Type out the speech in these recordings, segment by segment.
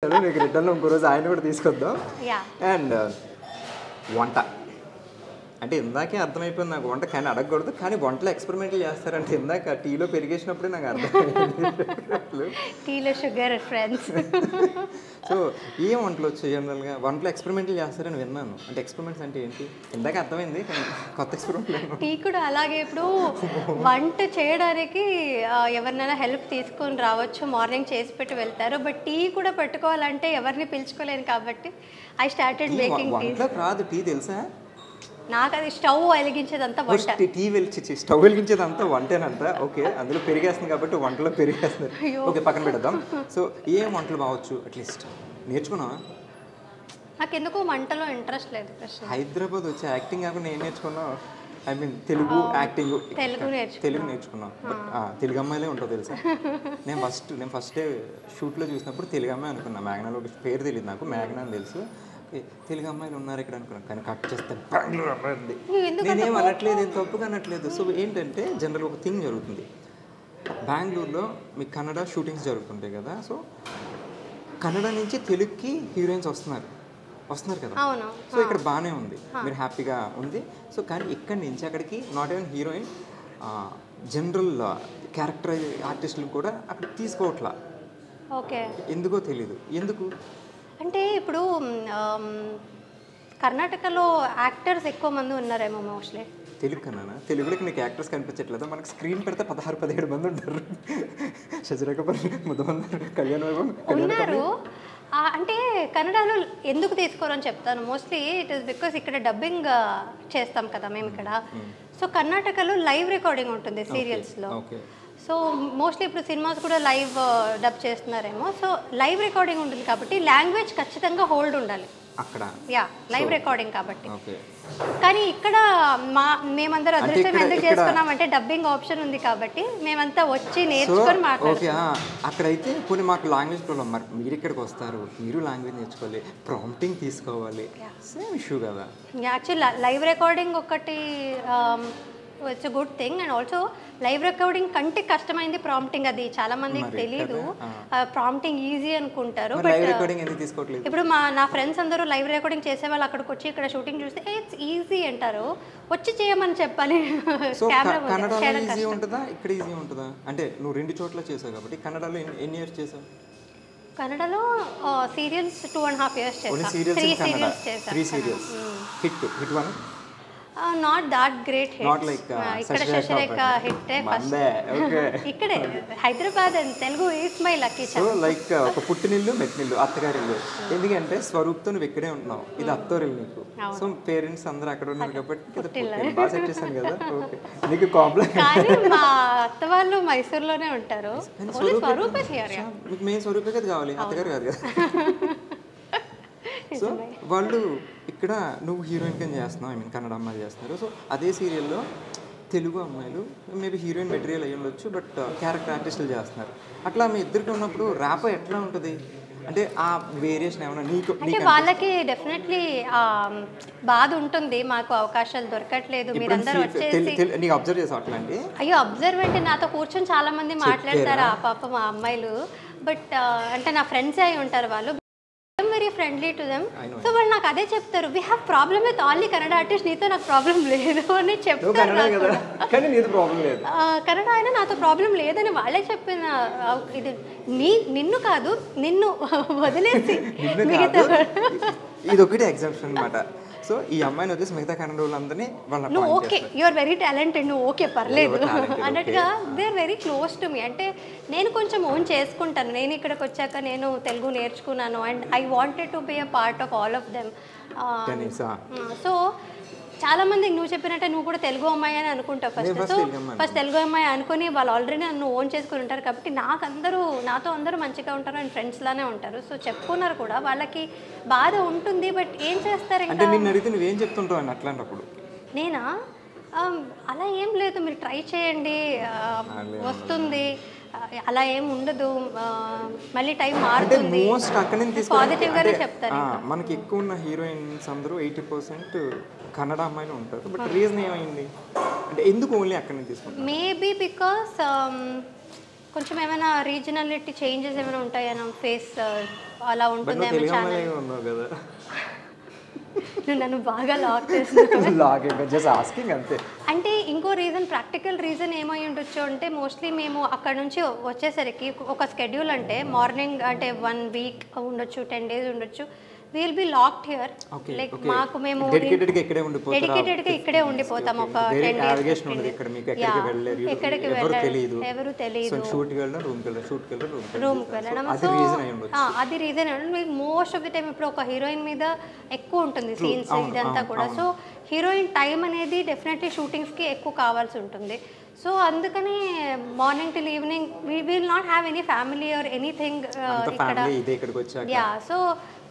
మీకు రిటర్న్లో ఇంకో రోజు ఆయన కూడా తీసుకొద్దాం. అండ్ వంట అంటే ఇందాకే అర్థమైపోయింది నాకు, వంట కానీ అడగకూడదు, కానీ వంటలో ఎక్స్పెరిమెంట్లు చేస్తారంటే ఇందాక టీలో పెరిగేసినప్పుడే నాకు అర్థమైంది. టీలో షుగర్ ఫ్రెండ్స్. సో ఏం వంటలు వచ్చాయి జనరల్గా, వంటలో ఎక్స్పెరిమెంట్లు చేస్తారని విన్నాను. అంటే ఎక్స్పెరిమెంట్స్ అంటే ఏంటి ఇందాక అర్థమైంది, కానీ కొత్త ఎక్స్పెరిమెంట్. టీ కూడా అలాగే. ఇప్పుడు వంట చేయడానికి ఎవరినైనా హెల్ప్ తీసుకొని రావచ్చు, మార్నింగ్ చేసి పెట్టి వెళ్తారు. బట్ టీ కూడా పెట్టుకోవాలంటే ఎవరిని పిలుచుకోలేను కాబట్టి ఐ స్టార్టెడ్ మేకింగ్ టీ. వంటలోకి రాదు టీ, తెలుసా? నాకు అది స్టవ్ వెలిగించేదంతా వంట. టీ స్టవ్ వెలిగించేదంతా వంటేనంట. ఓకే, అందులో పెరిగేస్తుంది కాబట్టి వంటలో పెరిగేస్తుంది. ఓకే, పక్కన పెడదాం. సో ఏం వంటలు బావచ్చు అట్లీస్ట్ నేర్చుకున్నావా? నాకు ఎందుకో వంటలో ఇంట్రెస్ట్ లేదు. హైదరాబాద్ వచ్చి యాక్టింగ్ కాకుండా ఏం నేర్చుకున్నావు? I mean Telugu acting, Telugu నేర్చుకున్నాం. బట్ తెలుగు అమ్మాయిలే ఉంటావు తెలుసా. నేను ఫస్ట్ డే షూట్లో చూసినప్పుడు తెలుగు అమ్మాయి అనుకున్నా. మేఘనాలో పేరు తెలియదు నాకు, మేఘనా అని తెలుసు. తెలుగు అమ్మాయిలు ఉన్నారు ఇక్కడ అనుకున్నాను, కానీ కట్ చేస్తే బెంగళూరు అమ్మాయి ఉంది. నేనేం అనట్లేదు, ఏం తప్పుగా అనట్లేదు. సో ఏంటంటే జనరల్ ఒక థింగ్ జరుగుతుంది బెంగళూరులో, మీకు కన్నడ షూటింగ్స్ జరుగుతుంటాయి కదా. సో కన్నడ నుంచి తెలుగుకి హీరోయిన్స్ వస్తున్నారు కదా. సో ఇక్కడ బాగానే ఉంది, మీరు హ్యాపీగా ఉంది. సో కానీ ఇక్కడి నుంచి అక్కడికి not even heroine, general character ఆర్టిస్టులు కూడా అక్కడ తీసుకోవట్లా. ఓకే, ఎందుకో తెలీదు. ఎందుకు అంటే ఇప్పుడు కర్ణాటకలో యాక్టర్స్ ఎక్కువ మంది ఉన్నారేమో మోస్ట్లీ. తెలుగు కన్నా తెలుగులోకి నీకు యాక్టర్స్ కనిపించట్లేదా? మనకు స్క్రీన్ పెడితే 16-17 మంది ఉంటారు. శశిరేఖపర్, ముద్దమందరు, కళ్యాణ్ ఉన్నారు. అంటే కన్నడలో ఎందుకు తీసుకోరని చెప్తాను. మోస్ట్లీ ఇట్ ఈస్ బికాస్ ఇక్కడ డబ్బింగ్ చేస్తాం కదా మేము ఇక్కడ. సో కర్ణాటకలో లైవ్ రికార్డింగ్ ఉంటుంది సీరియల్స్లో. సో మోస్ట్లీ ఇప్పుడు సినిమాస్ కూడా లైవ్ డబ్ చేస్తున్నారేమో. సో లైవ్ రికార్డింగ్ ఉంటుంది కాబట్టి లాంగ్వేజ్ ఖచ్చితంగా హోల్డ్ ఉండాలి అక్కడ. లైవ్ రికార్డింగ్ కాబట్టి. కానీ ఇక్కడ మేమందరూ అదృష్టం ఎందుకు చేసుకున్నామంటే డబ్బింగ్ ఆప్షన్ ఉంది కాబట్టి మేమంతా వచ్చి నేర్చుకొని మాట్లాడుతాం. అక్కడైతే కొన్ని మాకు లాంగ్వేజ్ ప్రాబ్లం. మరి మీరు ఇక్కడికి వస్తారు, మీరు లాంగ్వేజ్ నేర్చుకోవాలి, ప్రాంప్టింగ్ తీసుకోవాలి, సేమ్ ఇష్యూ కదా. యాక్చువల్లీ లైవ్ రికార్డింగ్ ఒకటి it's good thing. And also live recording కంటే కష్టమైంది ప్రాంప్టింగ్. అది చాలా మందికి తెలీదు. ప్రాంప్టింగ్ ఈజీ అనుకుంటారు, బట్ ఇప్పుడు నా ఫ్రెండ్స్ అందరూ లైవ్ రికార్డింగ్ చేసే వాళ్ళు అక్కడికి వచ్చి ఇక్కడ షూటింగ్ చూస్తే ఇట్స్ ఈజీ అంటారు. వచ్చి చేయమని చెప్పాలి. అంటే నువ్వు 2 చోట్ల చేసావు కాబట్టి కన్నడలో ఎన్ని ఇయర్స్ చేసావు? కన్నడలో సీరియల్స్ 2.5 years చేసాను. 3 serials. Hit one, not that great hits. Not like ikkada Shashirekha hit first. ikkade Hyderabad and Telugu is my lucky charm. So like ఒక పుట్టినిల్లు మెట్టినిల్లు అత్తగారిల్లు. ఎందుకంటే స్వరూప్తో నువ్వు ఇక్కడే ఉంటున్నావు, ఇది అత్తోరిల్లు నీకు. సో పేరెంట్స్ అందరూ అక్కడ ఉన్నారు కాబట్టి బాగా సెట్ చేశాను కదా. ఓకే, నీకు కాంప్లెక్స్. కానీ మా అత్త వాళ్ళు మైసూర్లోనే ఉంటారు. స్వరూపే హియర్. మీకు మెయిన్ స్వరూపే కదా కావాలి, అత్తగారు కాదు కదా. సో వాళ్ళు ఇక్కడ నువ్వు హీరోయిన్ కింద చేస్తున్నావు, ఐ మీన్ కన్నడ అమ్మాయిలు చేస్తున్నారు. సో అదే సీరియల్లో తెలుగు అమ్మాయిలు మేబీ హీరోయిన్ మెటీరియల్ అయ్యి ఉండొచ్చు, బట్ క్యారెక్టర్ ఆర్టిస్టులు చేస్తున్నారు. అట్లా మీ ఇద్దరికి ఉన్నప్పుడు ర్యాప్ ఎట్లా ఉంటుంది? అంటే ఆ వేరియేషన్ ఏమన్నా నీకు? అంటే వాళ్ళకి డెఫినెట్లీ బాధ ఉంటుంది, మాకు అవకాశాలు దొరకట్లేదు, మీరందరూ వచ్చేసి. నీకు అబ్జర్వ్ చేసావు అట్లాంటి? అయ్యో, అబ్జర్వ్ అంటే నాతో కూర్చొని చాలా మంది మాట్లాడతారు ఆ పాప మా అమ్మాయిలు. బట్ అంటే నా ఫ్రెండ్స్ అయి ఉంటారు వాళ్ళు, very friendly to them. So వాళ్ళు నాకు అదే చెప్తారు, we have problem with all the Kannada artist, నీతో నాకు ప్రాబ్లం లేదు అని చెప్తారు. కన్నడ అయినా నాతో ప్రాబ్లం లేదని వాళ్ళే చెప్పిన. ఇది నిన్ను కాదు, నిన్ను వదిలేసి మిగతా. ఇది ఒకటి ఎగ్జాంపుల్ అనమాట. సో ఈ అమ్మాయిని వచ్చేసి మిగతా కన్నడ వాళ్ళందరినీ నువ్వు okay, you are very talented, నువ్వు ఓకే పర్లేదు అన్నట్టుగా they are very close to me. అంటే నేను కొంచెం ఓన్ చేసుకుంటాను. నేను ఇక్కడికి వచ్చాక నేను తెలుగు నేర్చుకున్నాను and I wanted to be a part of all of them. So చాలా మందికి నువ్వు చెప్పినట్టే నువ్వు కూడా తెలుగు అమ్మాయి అని అనుకుంటావు ఫస్ట్. సో ఫస్ట్ తెలుగు అమ్మాయి అనుకుని వాళ్ళు ఆల్రెడీ నన్ను ఓన్ చేసుకుని ఉంటారు కాబట్టి నాతో అందరూ మంచిగా ఉంటారు అండ్ ఫ్రెండ్స్ లానే ఉంటారు. సో చెప్పుకున్నారు కూడా, వాళ్ళకి బాధ ఉంటుంది. బట్ ఏం చేస్తారు ఇంకా? నువ్వేం చెప్తుంటావు అని అట్లాంటప్పుడు? నేనా అలా ఏం లేదు, మీరు ట్రై చేయండి, వస్తుంది, అలా ఏం ఉండదు, మళ్ళీ టైం మారుతుంది, పాజిటివ్ గానే చెప్తాను. మనకి ఎక్కువ ఉన్న హీరోయిన్స్ అందరూ 80% కన్నడ అమ్మాయిలు ఉంటారు. బట్ రీజన్ ఏమైంది అంటే ఎందుకు ఓన్లీ అక్కడ నుంచి తీసుకుంటారు? మేబీ బికాస్ కొంచెం ఏమైనా రీజనాలిటీ చేంజెస్ ఏమైనా ఉంటాయా ఫేస్ అలా బట్ ఉంటుంది నువ్వు తెలుగు అమ్మాయిలాగే ఉన్నావు కదా. నువ్వు నన్ను బాగా లాక్ చేస్తున్నావు. లాగే జస్ట్ ఆస్కింగ్ అంతే. అంటే ఇంకో రీజన్, ప్రాక్టికల్ రీజన్ ఏమై ఉండొచ్చు అంటే మోస్ట్లీ మేము అక్కడ నుంచి వచ్చేసరికి ఒక స్కెడ్యూల్ అంటే మార్నింగ్ అంటే 1 వీక్ ఉండొచ్చు, 10 days ఉండొచ్చు. Will be locked here. Like మాకు మేము డెడికేటెడ్గా ఇక్కడే ఉండిపోతాం ఒక 10 days. ఇక్కడ మీకు ఎక్కడికి వెళ్ళలేరు, ఎక్కడికి ఎవరు తెలియదు. ఎవరు తెలియదు. షూట్కి వెళ్ళడం, రూమ్కి వెళ్ళడం. అది రీజన్ అయి ఉండొచ్చు. అది reason. Most of the time ఇప్పుడు ఒక హీరోయిన్ మీద ఎక్కువ ఉంటుంది సీన్స్ ఇదంతా కూడా. సో హీరోయిన్ టైం అనేది డెఫినెట్లీ షూటింగ్స్కి ఎక్కువ కావాల్సి ఉంటుంది. సో అందుకని morning till evening we will not have any family or anything ఇక్కడ. యా, సో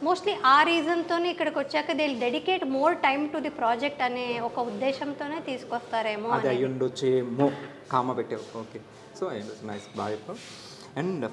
మోస్ట్లీ ఆ రీజన్తోనే ఇక్కడికి వచ్చాక they dedicate more time to the project అనే ఒక ఉద్దేశంతోనే తీసుకొస్తారేమో. అది అయ్యుండొచ్చేమో, కామ పెట్టావు. ఓకే, సో నైస్, బాగా చెప్పావు. అండ్